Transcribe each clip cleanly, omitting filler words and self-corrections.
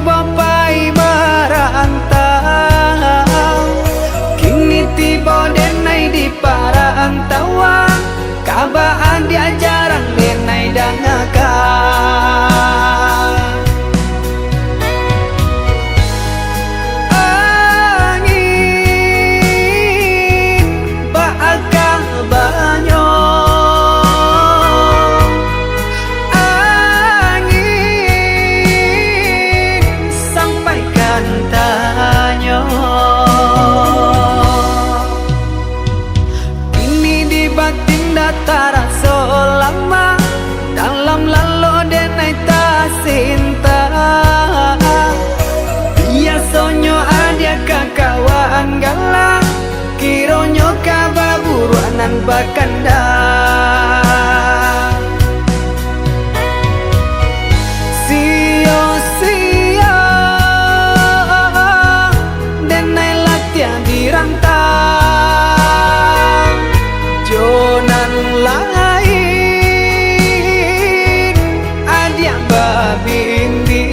bapai merantau, kini tiba denai di parantauan, kabaan dia jarang denai dangakan. Angin baakah banyo, angin sampaikan tanyo, ini di batin datara selama dalam lalu denai tak cinta. Biasonyo ada kakawaan galang, kironyo kababuruanan bakanda. Sio-sio denai latihan dirantang, jonan lain adia babindi.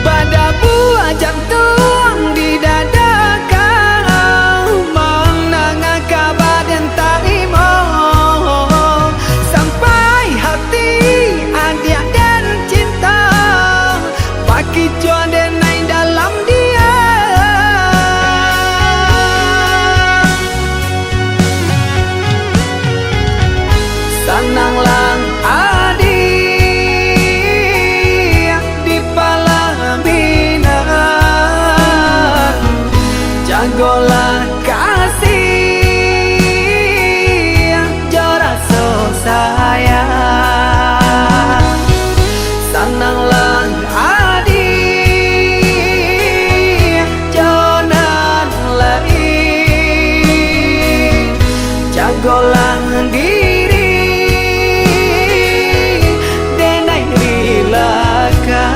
Pada buah jantung di dada kau, menangah kabar dan tarimo, sampai hati adia dan cinta bagi jua denai dalam dia. Sananglang adi di palaminan, jagolah kasih jora so sayang. Sananglang adi jonan lain, jagolah diri denai rilakan.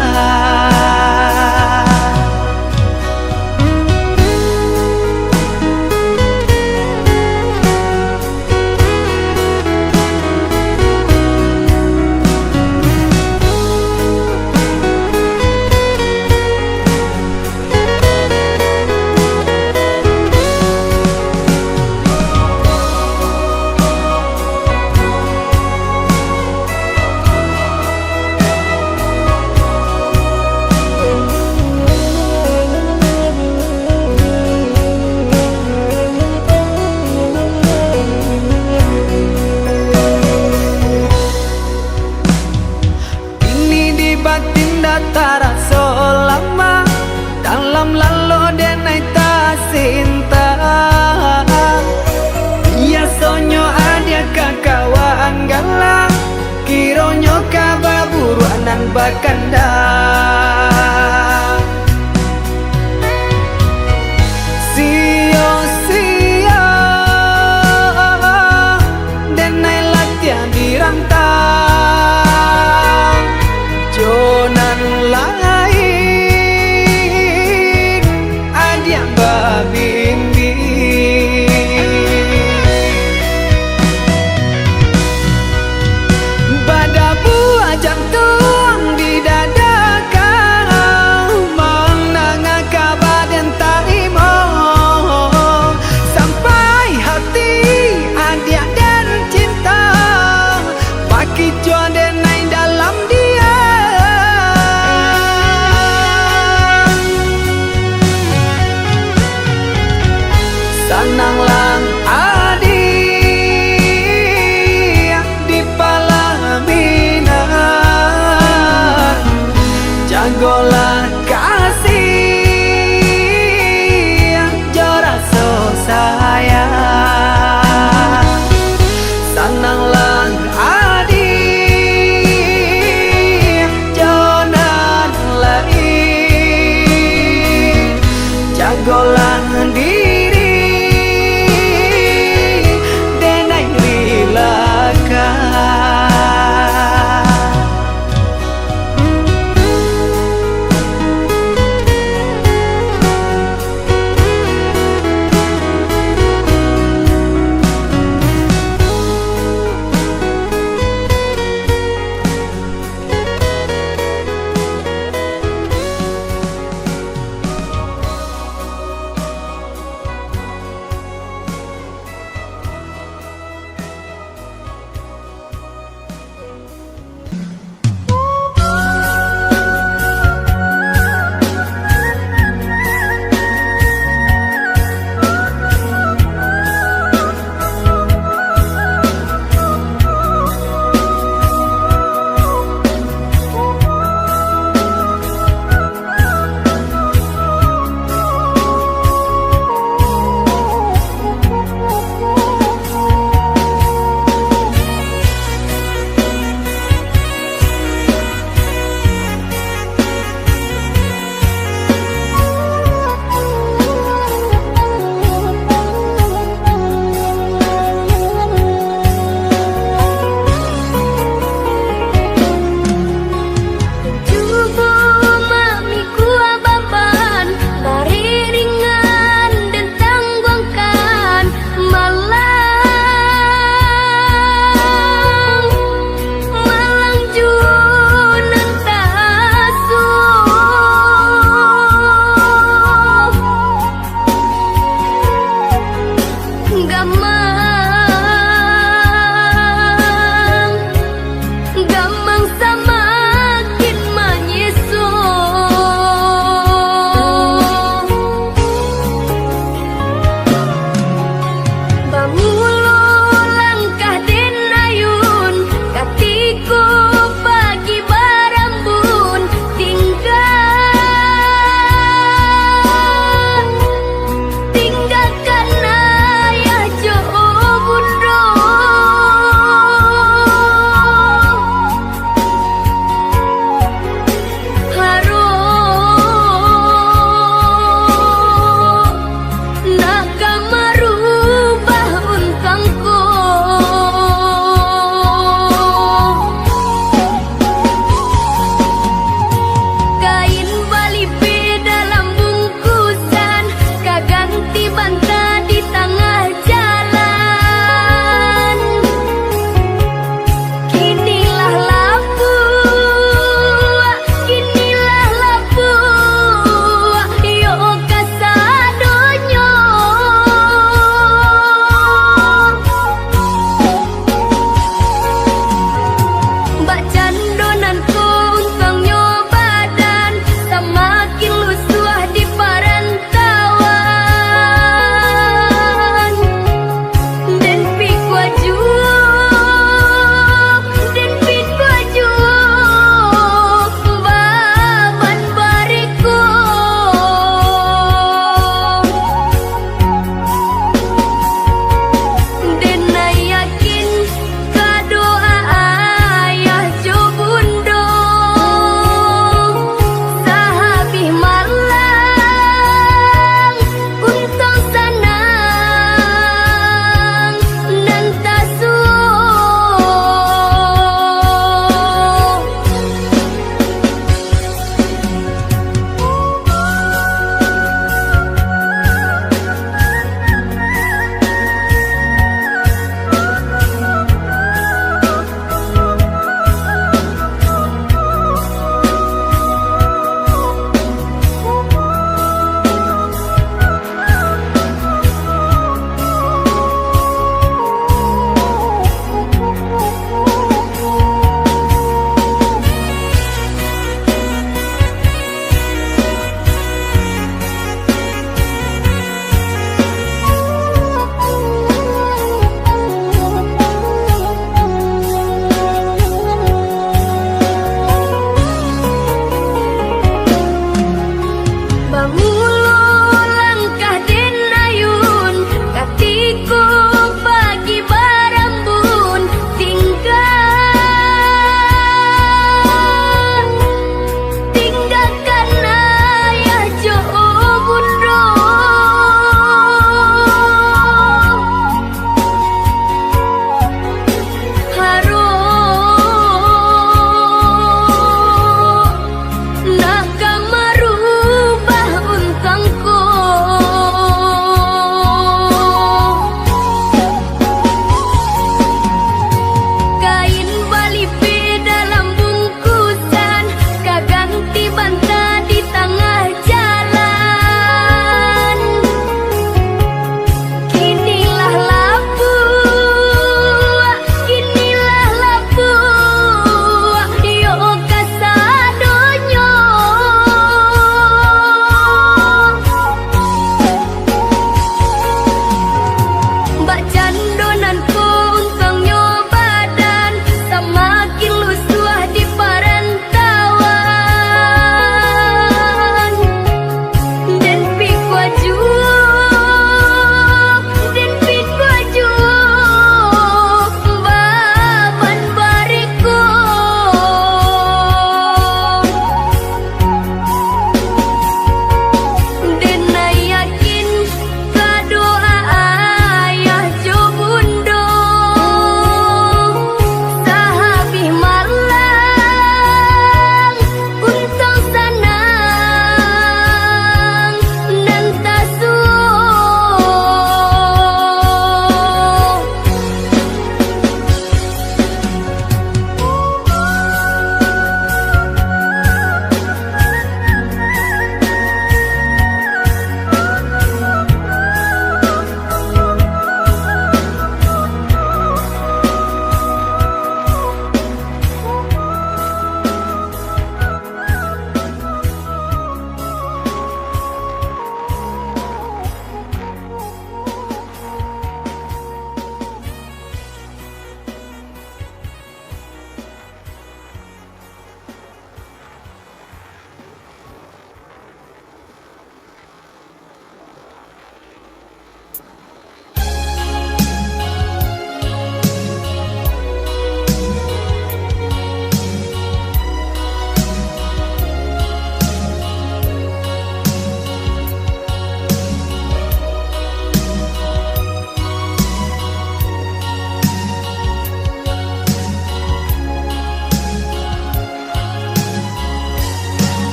Batin datara selama dalam lalu denai tak cinta. Biasonyo ada kakawaan galang, kironyo kababuruanan bakanda. Sio-sio denai latihan dirantang, jonan lain adia babindi. Pada buah jantung di dada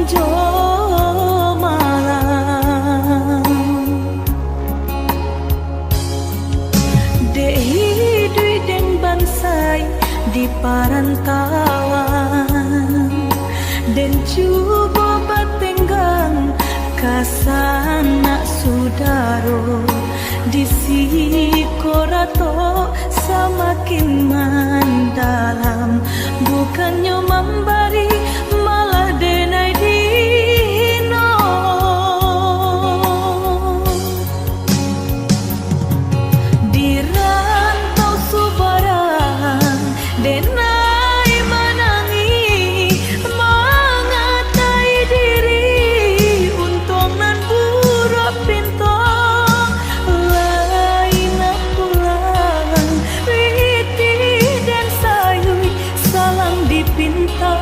jo malam dek hidui den bansai di parantauan dan coba batenggang kasana sudaro di sikorato semakin mendalam bukannya memberi malah denai dino di rantau subarang denai menangi mengatai diri untung nan buruk pintu lain pulang witi dan sayui salang dipinta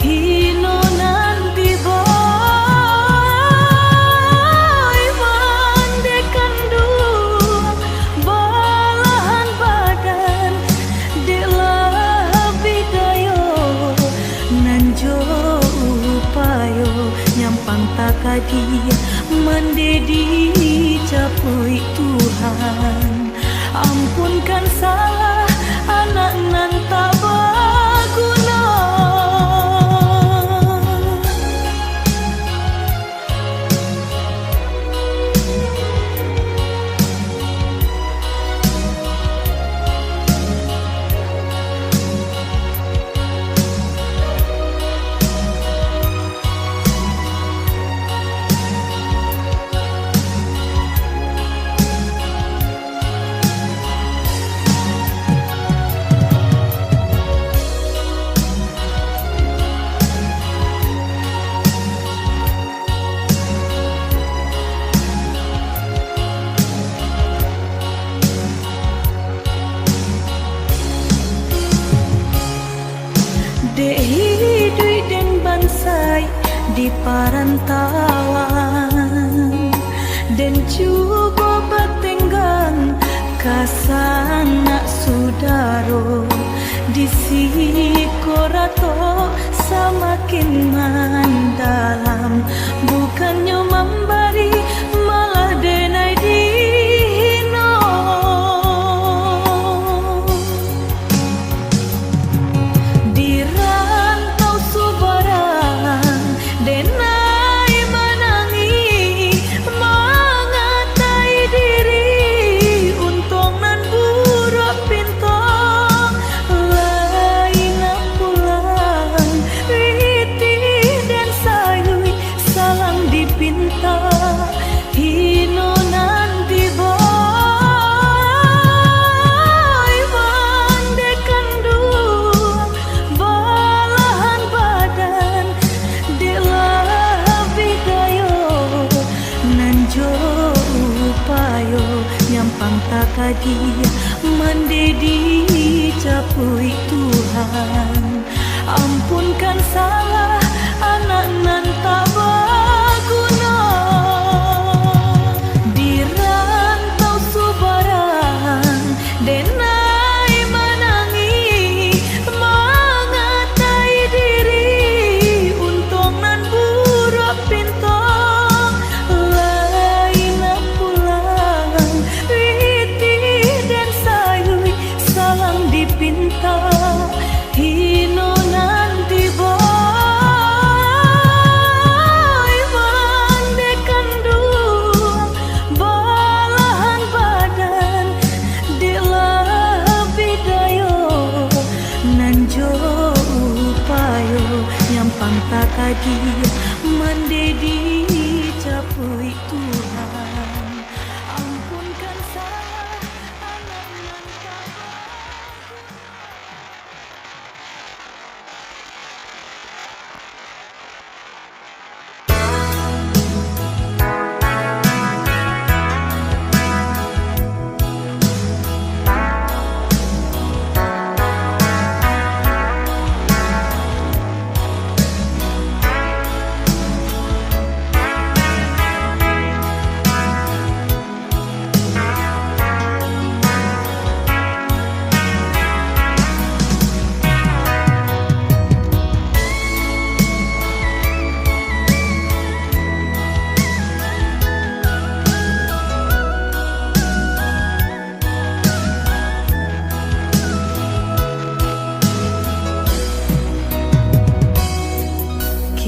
hino nanti boy mandekan dua balahan badan delah bidayo nanjo upayo nyampang takadi mendedi capui Tuhan ampunkan salah anak nan tak berguna dek hidui den bansai di parantauan dan coba batenggang kasana sudaro di sikorato semakin mendalam bukannya memberi malah denai dino di rantau subarang denai menangi mengatai diri untung nan buruk pintu lain pulang witi dan sayui salang dipinta hino nanti boy mandekan dua balahan badan delah bidayo nanjo upayo nyampang takadi mendedi capui Tuhan ampunkan salah anak nan tak berguna di rantau subarang denai menangi mengatai diri untung nan buruk pintu lain pulang witi dan sayui salang dipinta hino nanti boy mandekan dua balahan badan delah bidayo nanjo upayo nyampang takadi mendedi capui Tuhan ampunkan salah anak nan tak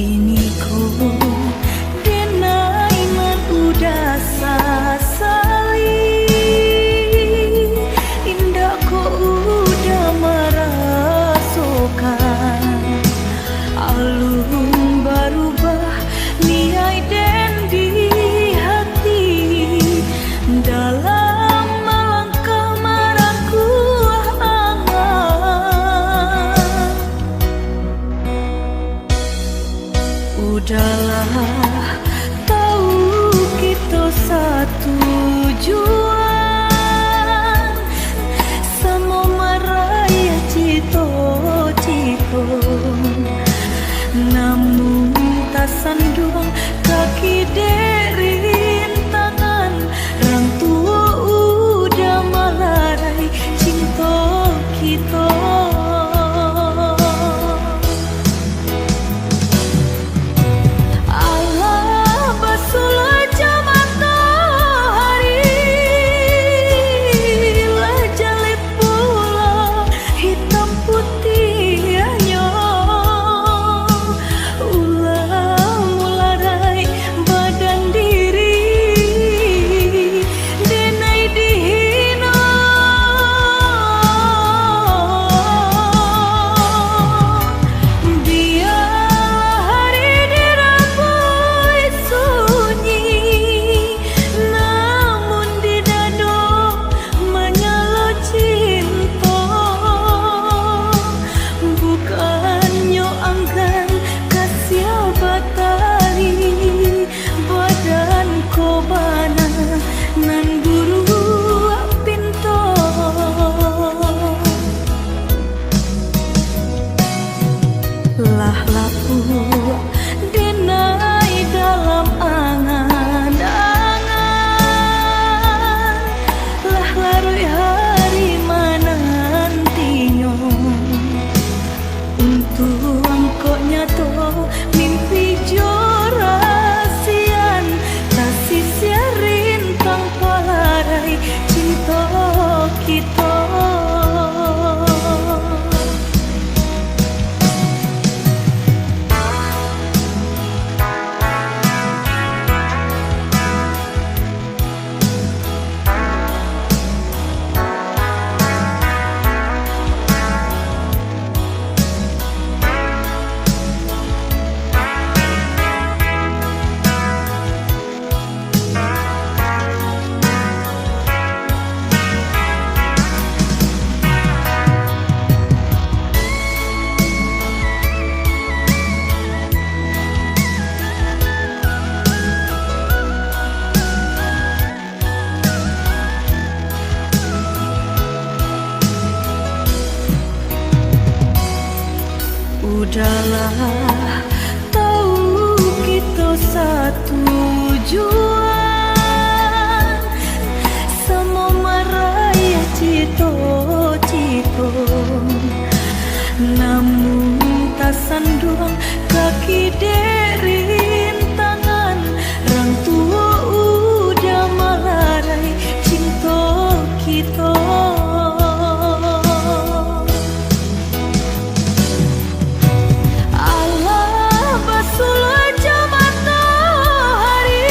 Kini ko denai man udah sasali, indah ko udah merasakan alun berubah niai dan di hati dalam melangkah maraku angan. Udahlah, tahu kita satu tujuan, sama maraya cito-cito, namun tak sandung kaki derin tangan, orang tua udah malarai cinta kita. Lah lapu denai dalam angan-angan, lah larui hari menantinya untuk engkau nyato mimpi jorasian tak sisiarin tanpa larai cinta kita. Udahlah, tahu kita satu tujuan, sama maraya cito-cito, namun tak sandung kaki derin tangan, orang tua udah malarai cinta kita. Basulah aja matahari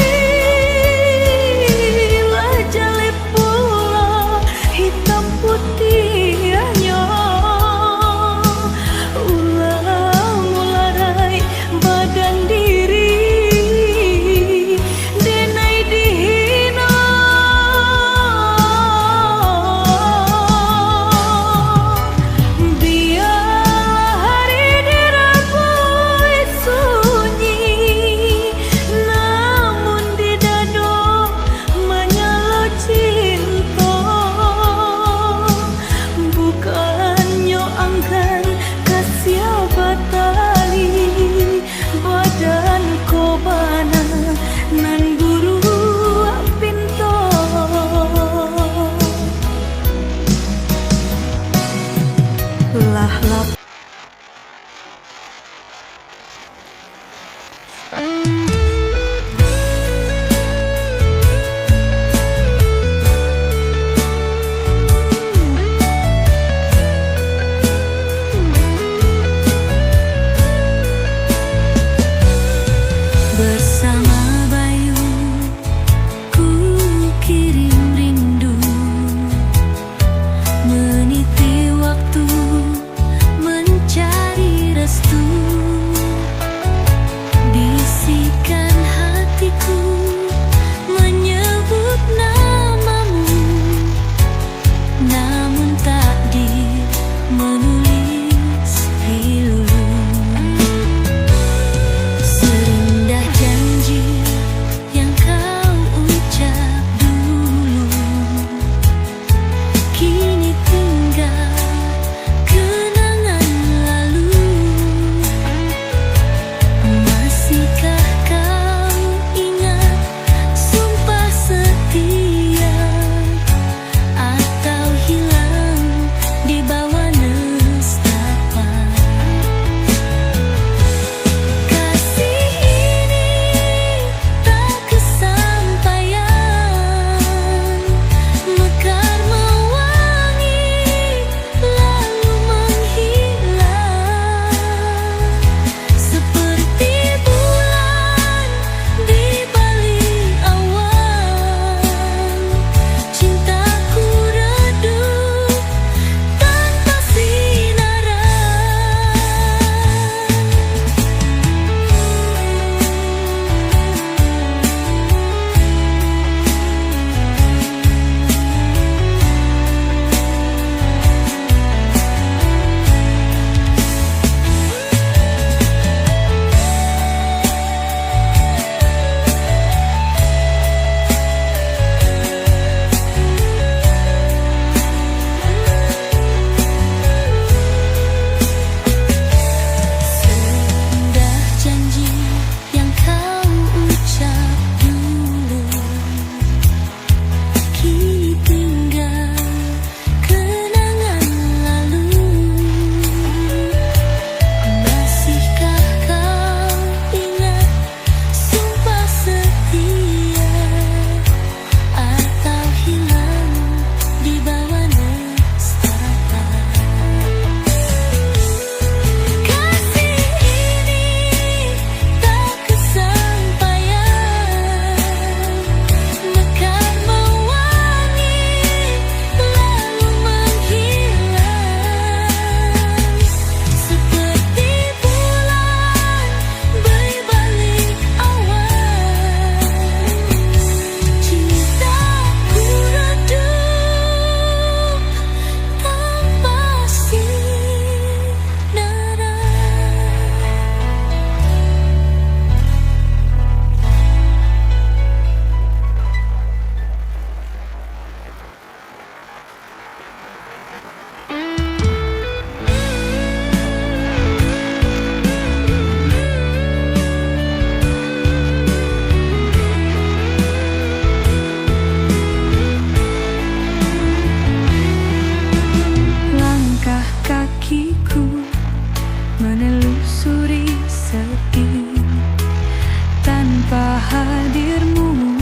Tanpa hadirmu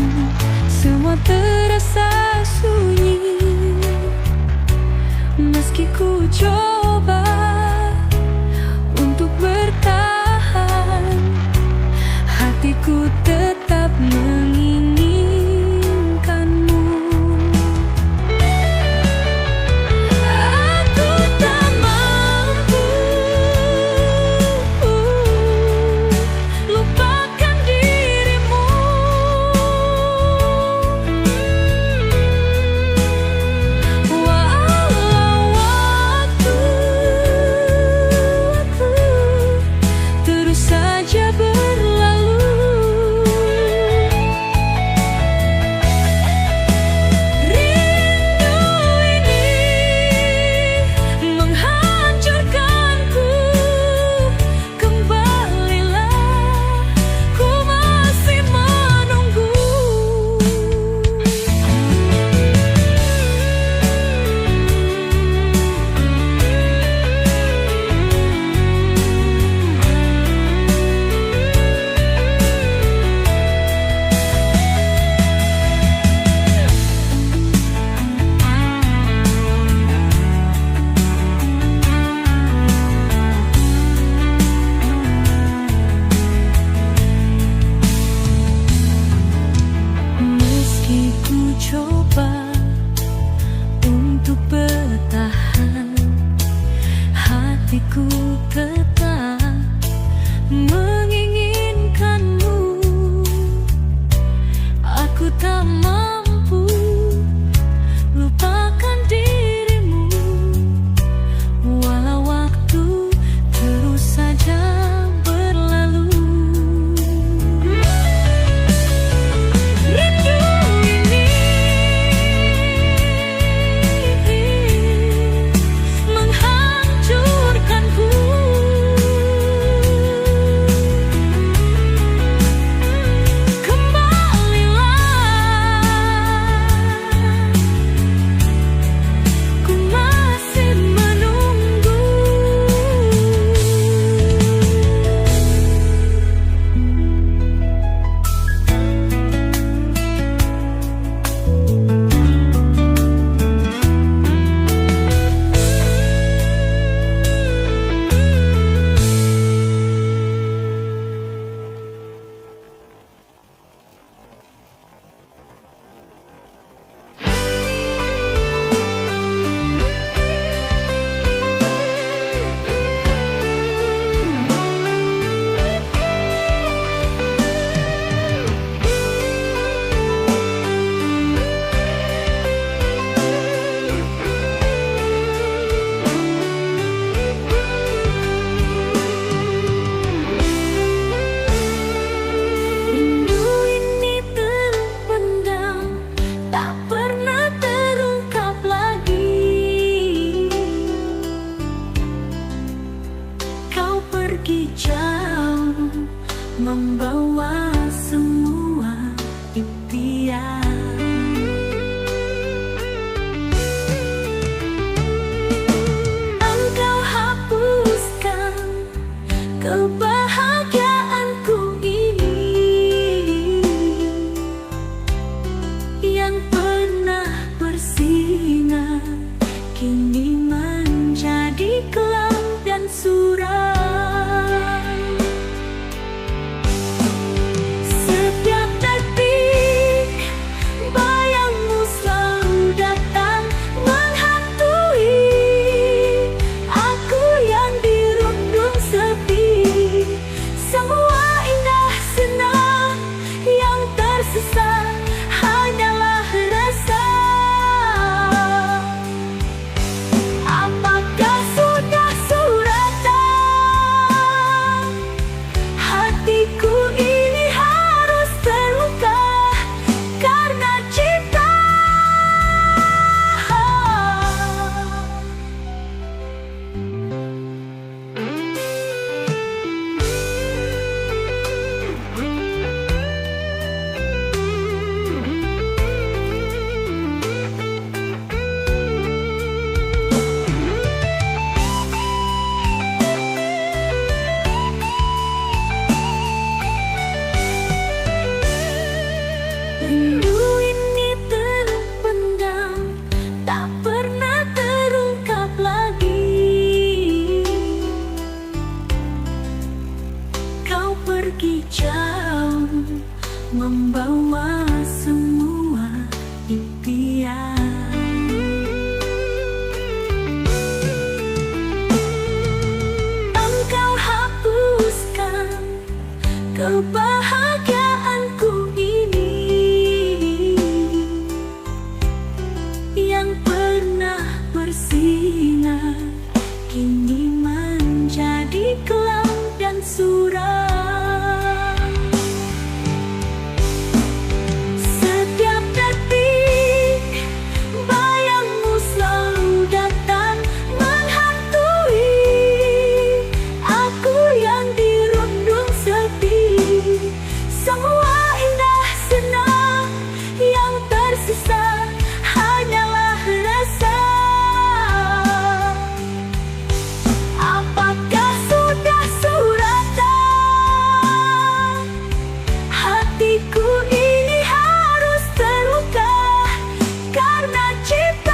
semua terasa sunyi. Meski ku coba untuk bertahan, hatiku tetap menginginkanmu. Aku tak mampu lupakan dirimu, walau waktu terus saja berlalu. Rindu ini menghancurkanku. Kembalilah, ku masih menunggu. Meski ku coba untuk bertahan, hatiku tetap menginginkanmu. Aku tak mampu lupakan dirimu, walau waktu terus saja berlalu. Rindu ini menghancurkanku. Kembalilah, ku masih menunggu. Rindu ini terpendam, tak pernah terungkap lagi. Kau pergi jauh, membawa semua impian. Engkau hapuskan kebahagiaanku ini, yang pernah bersinar kini menjadi kelam dan suram. Setiap detik membawa semua impian. Engkau hapuskan kebahagiaanku ini yang pernah bersinar, kini menjadi kelam dan suram. Setiap detik bayangmu selalu datang menghantui aku yang dirundung sedih. Semua indah senang yang tersisa hanyalah rasa. Apakah sudah suratan? Hatiku ini harus terluka karena cinta.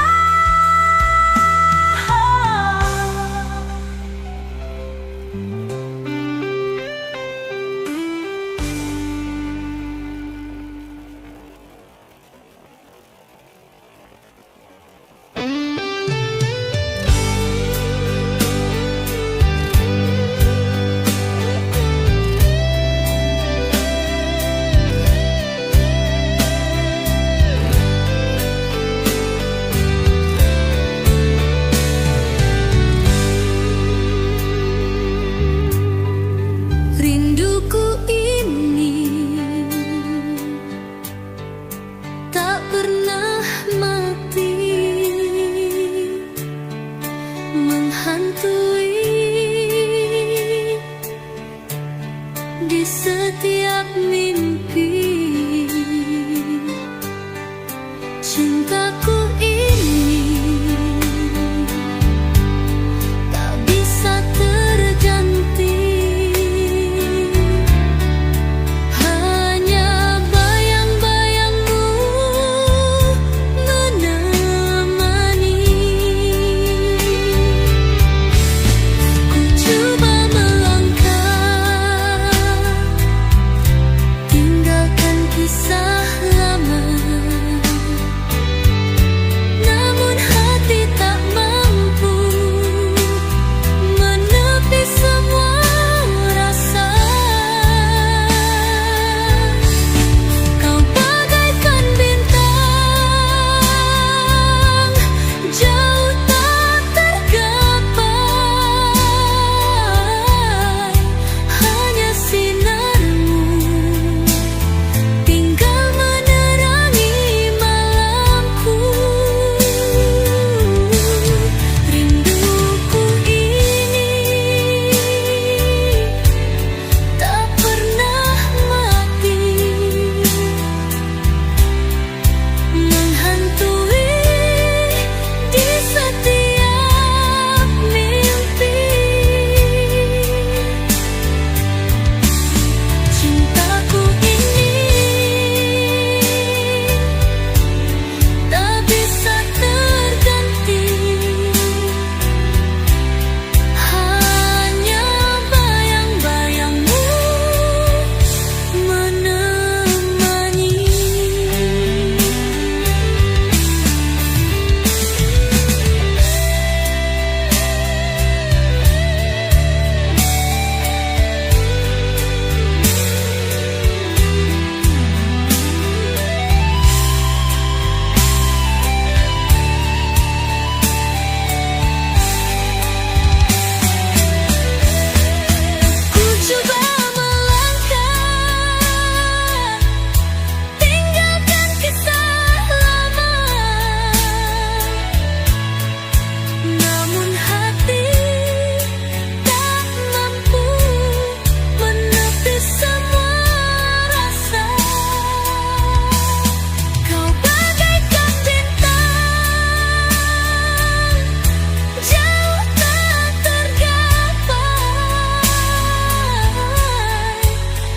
Rinduku ini tak pernah mati, menghantui di setiap mimpi. Cintaku ini tak bisa terganti. Hanya bayang-bayangmu menemani. Ku coba melangkah, tinggalkan kisah lama. Namun hati tak mampu menepi semua rasa. Kau bagaikan bintang jauh tak tergapai. Hanya sinarmu tinggal menerangi malamku. Rinduku ini tak pernah mati, menghantui di setiap mimpi. Cintaku ini tak bisa terganti. Hanya bayang-bayangmu menemani. Ku coba melangkah, tinggalkan kisah lama. Namun hati tak mampu menepi semua rasa. Kau bagaikan bintang jauh tak tergapai.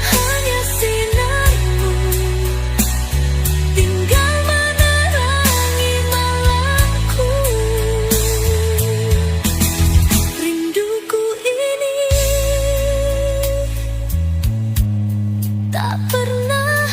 Hanya sinarmu tinggal menerangi malamku. Rinduku ini tak pernah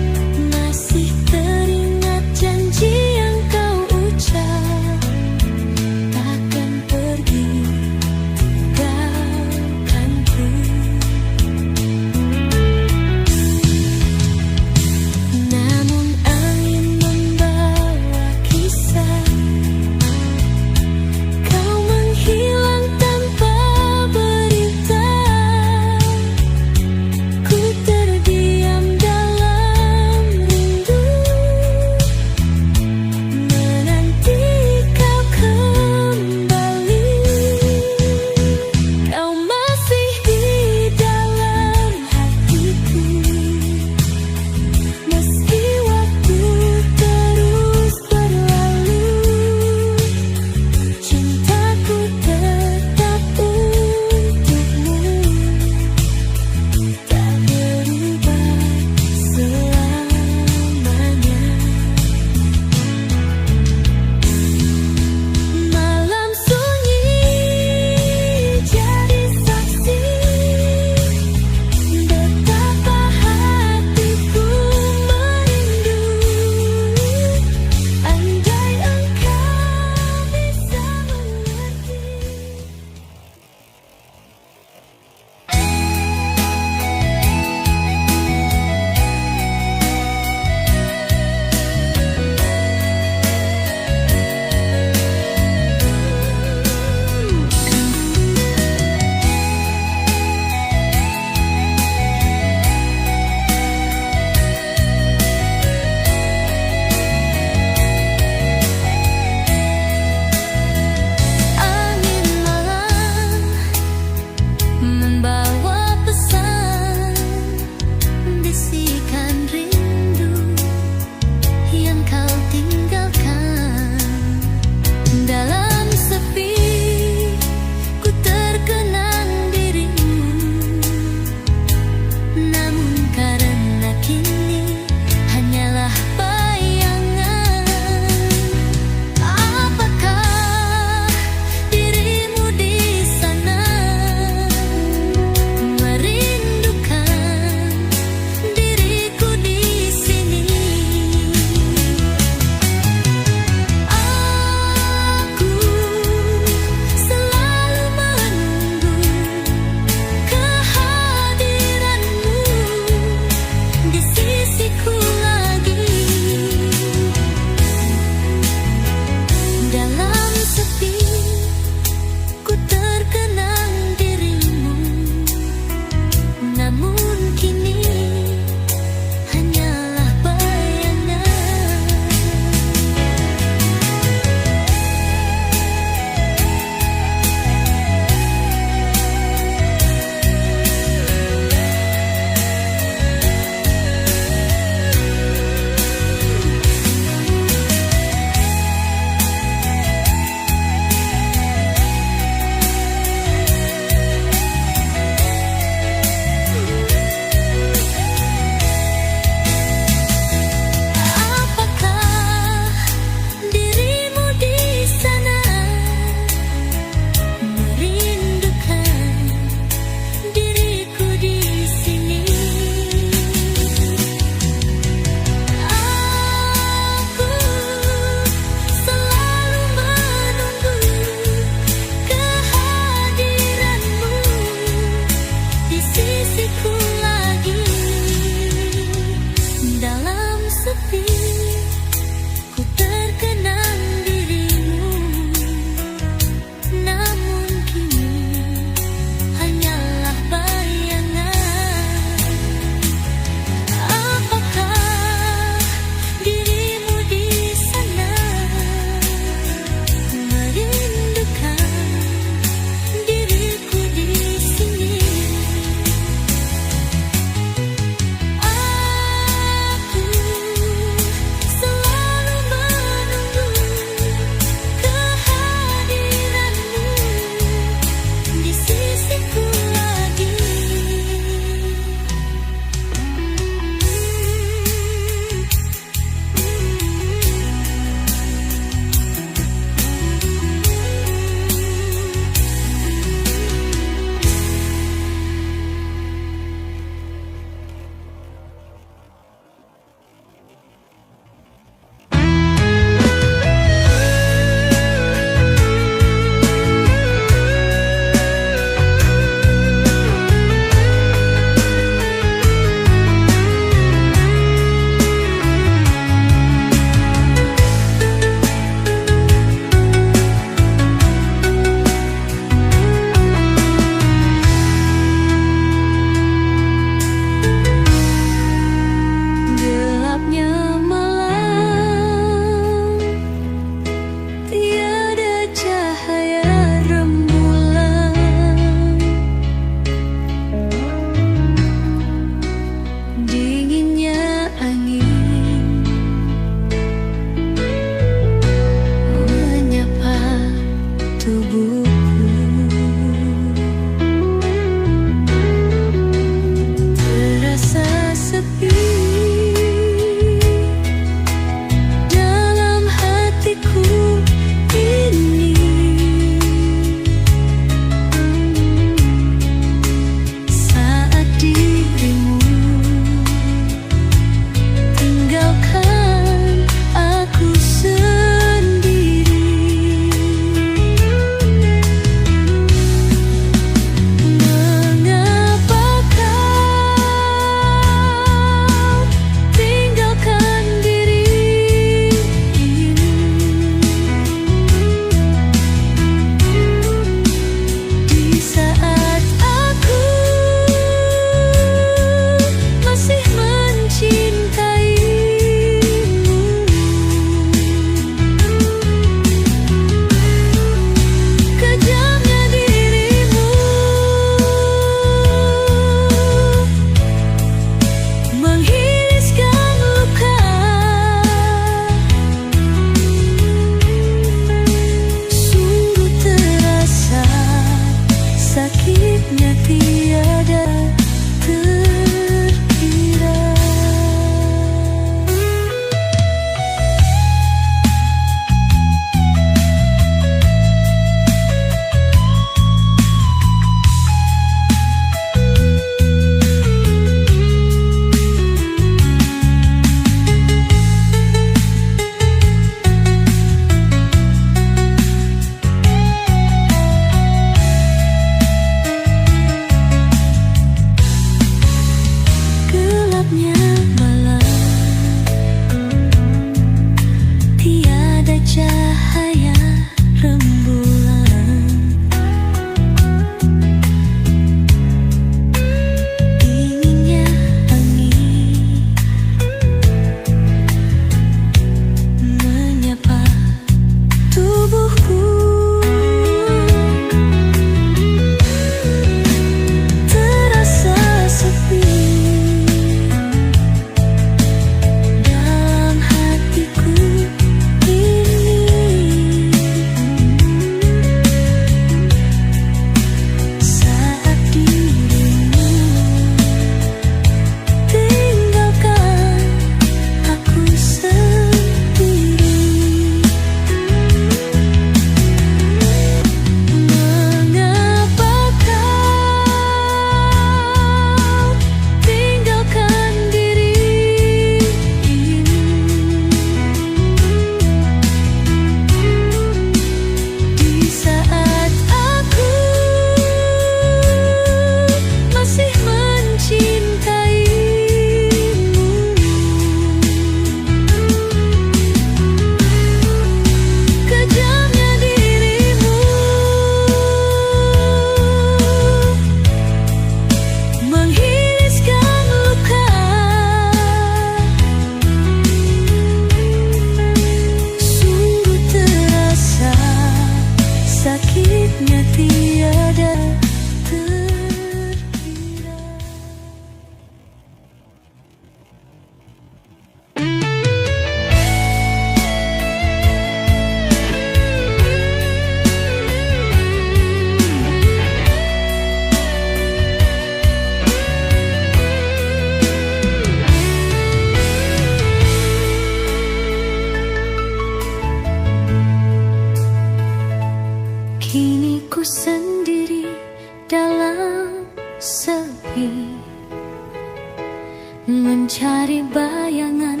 mencari bayangan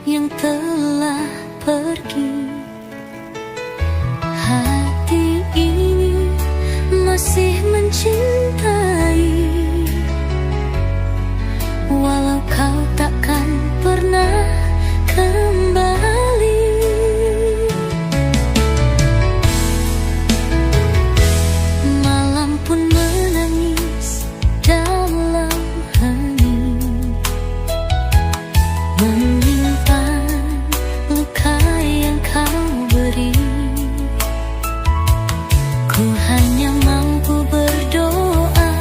yang telah pergi. Hati ini masih mencintai, walau kau takkan pernah kembali. Malam pun menangis dalam hening, menyimpan luka yang kau beri. Ku hanya mampu berdoa,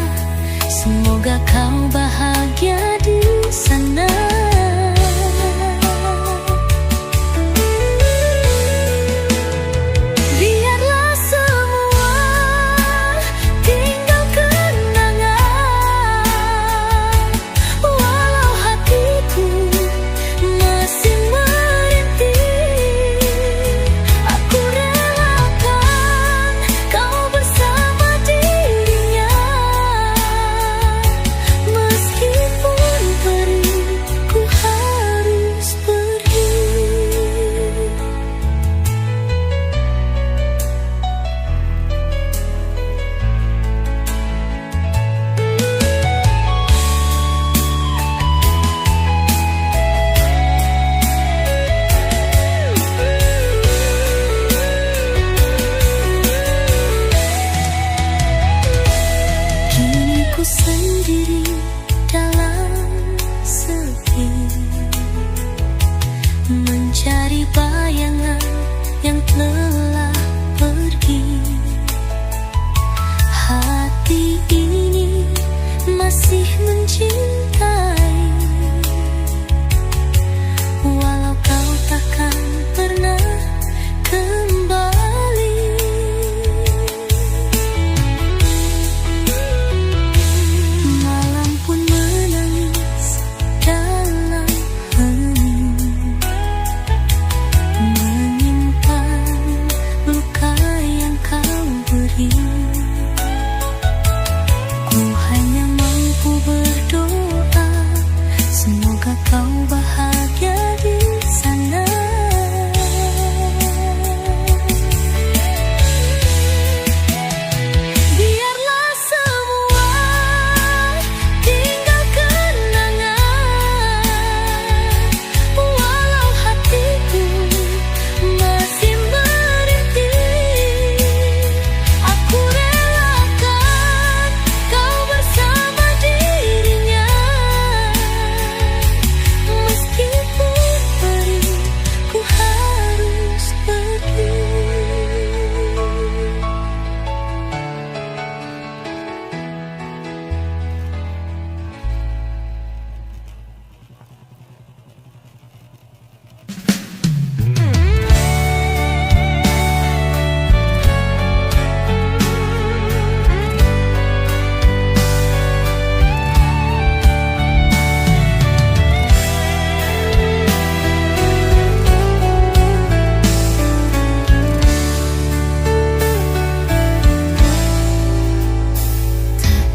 semoga kau bahagia di sana. Biarlah semua tinggal kenangan, walau hatiku masih merintih. Aku relakan kau bersama dirinya, meskipun perih ku harus pergi. Kini ku sendiri dalam sepi, mencari bayangan yang telah pergi. Hati ini masih mencintai, walau kau takkan pernah kembali. Malam pun menangis dalam hening, menyimpan luka yang kau beri. Ku hanya mampu berdoa, semoga kau bahagia di sana. Biarlah semua tinggal kenangan, walau hatiku masih merintih. Aku relakan kau bersama dirinya, meskipun perih ku harus pergi.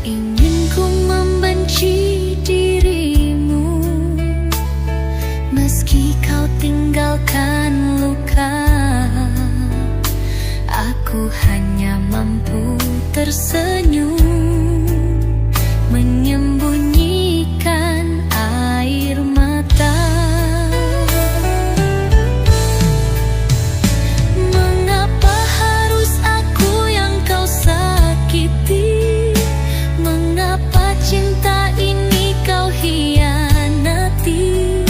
Ingin ku membenci dirimu, meski kau tinggalkan luka. Aku hanya mampu tersenyum, menyembunyikan air mata. Mengapa harus aku yang kau sakiti? Mengapa cinta ini kau hianati?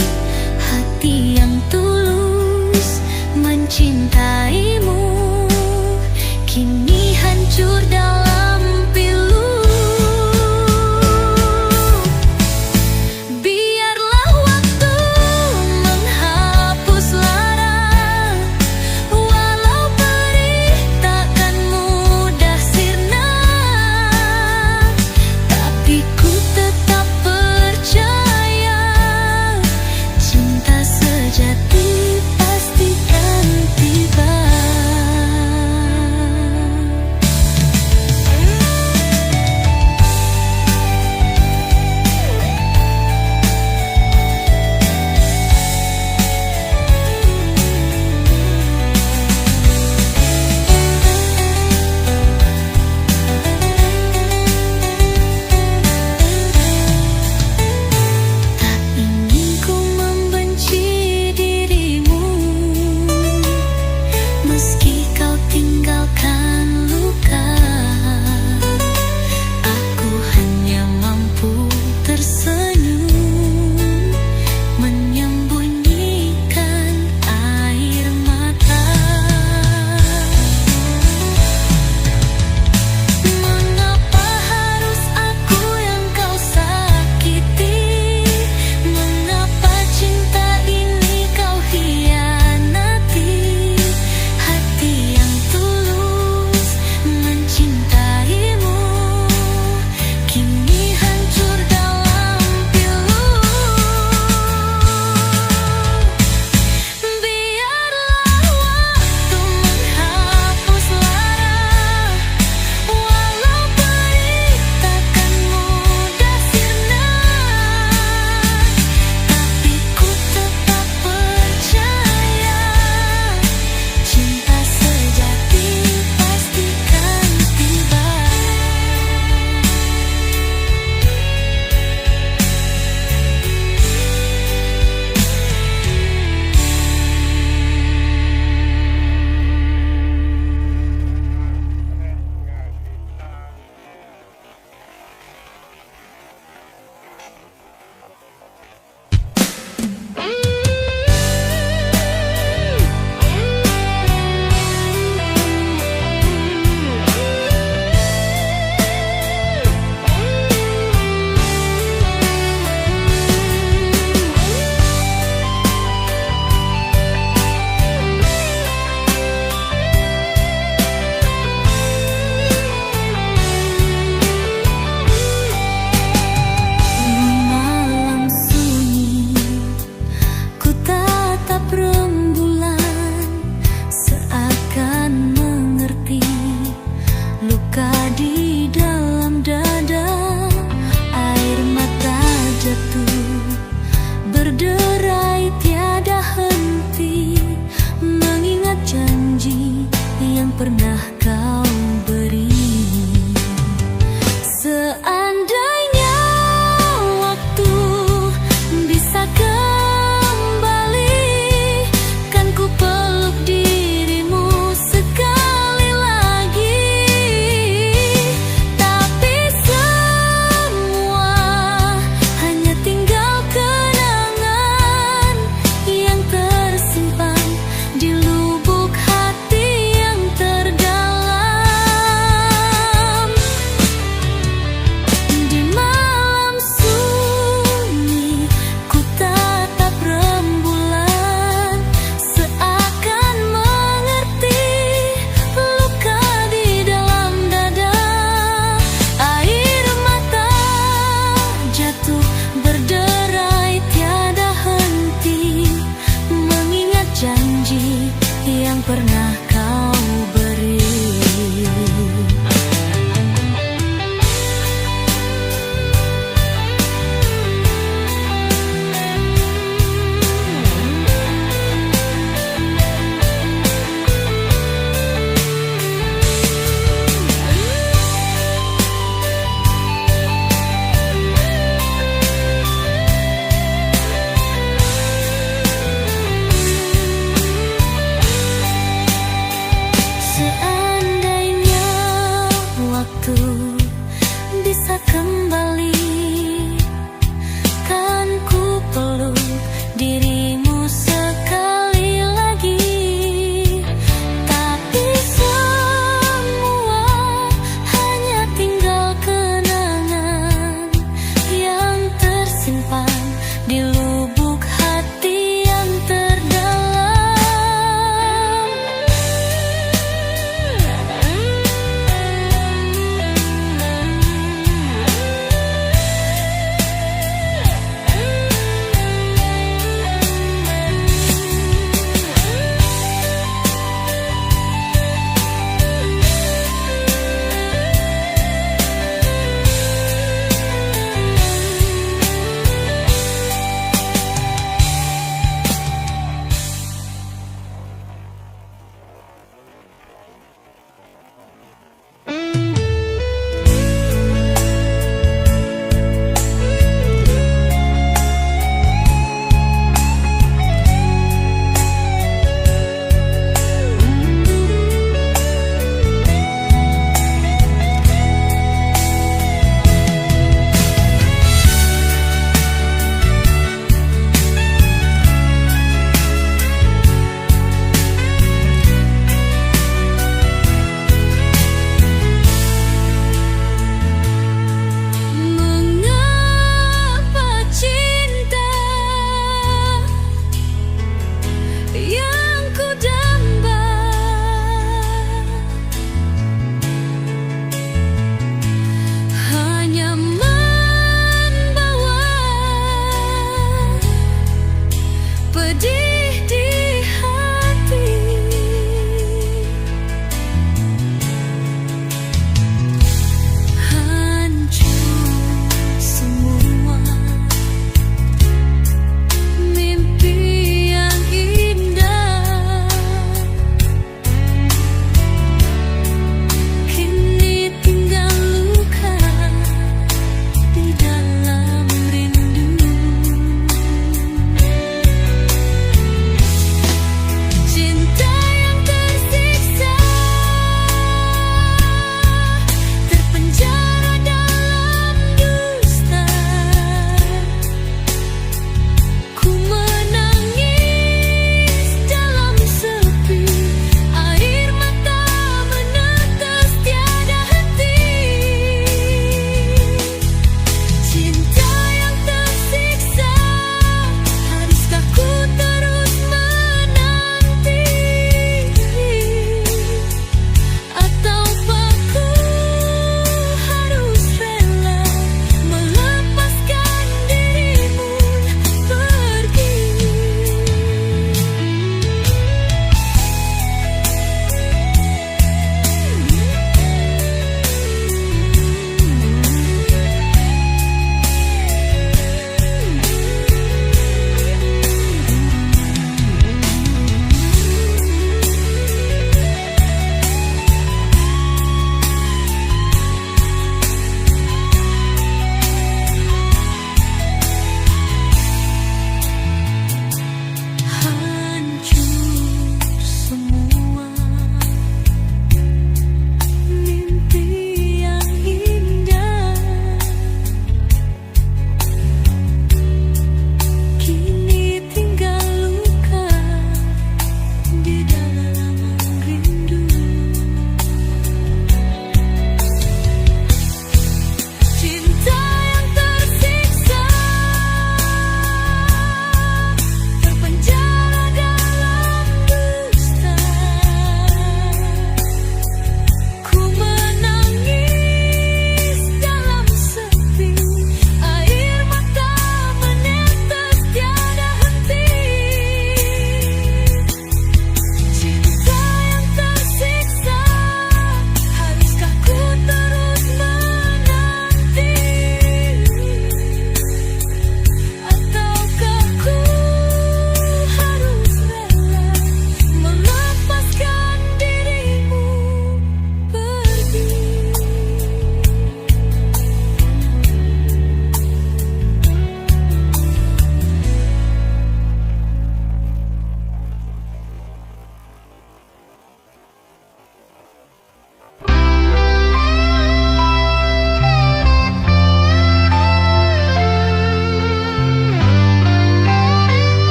Hati yang tulus mencintaimu kini hancur dalam pilu.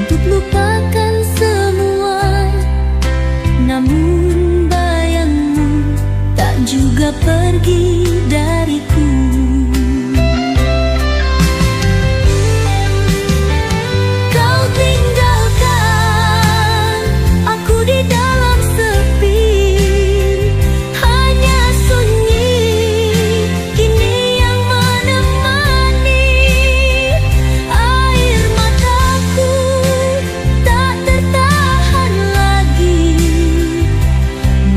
untuk lupakan semua, namun bayangmu tak juga pergi dariku. Kau tinggalkan aku di dalam sepi, hanya sunyi kini yang menemani. Air mataku tak tertahan lagi,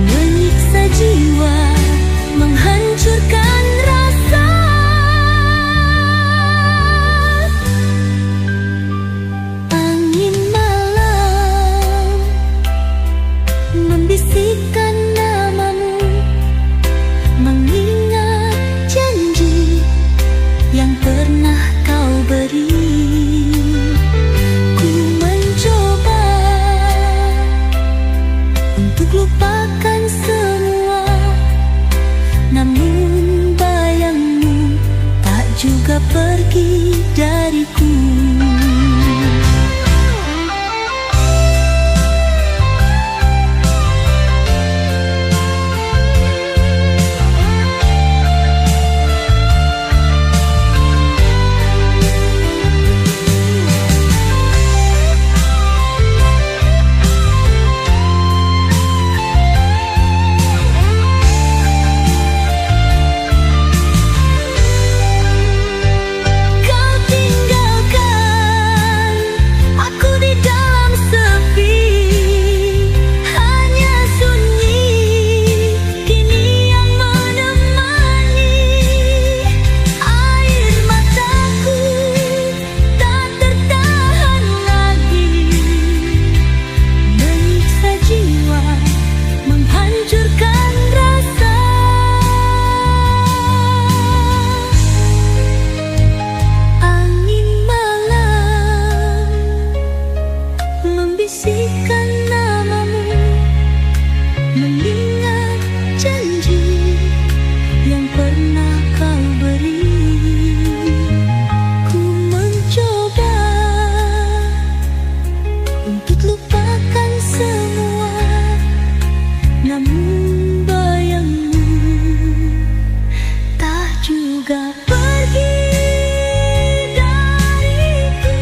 menyiksa jiwa, menghancurkan rasa. Angin malam membisikkan namamu, mengingat janji yang pernah kau beri. Ku mencoba untuk lupakan semua, namun bayangmu tak juga pergi dariku. Kau tinggalkan aku di dalam sepi, hanya sunyi kini yang menemani. Air mataku tak tertahan lagi, menyiksa jiwa, menghancurkan rasa. Angin malam membisikkan namamu, mengingat janji yang pernah kau beri. Ku mencoba untuk lupakan semua, namun bayangmu tak juga pergi dariku.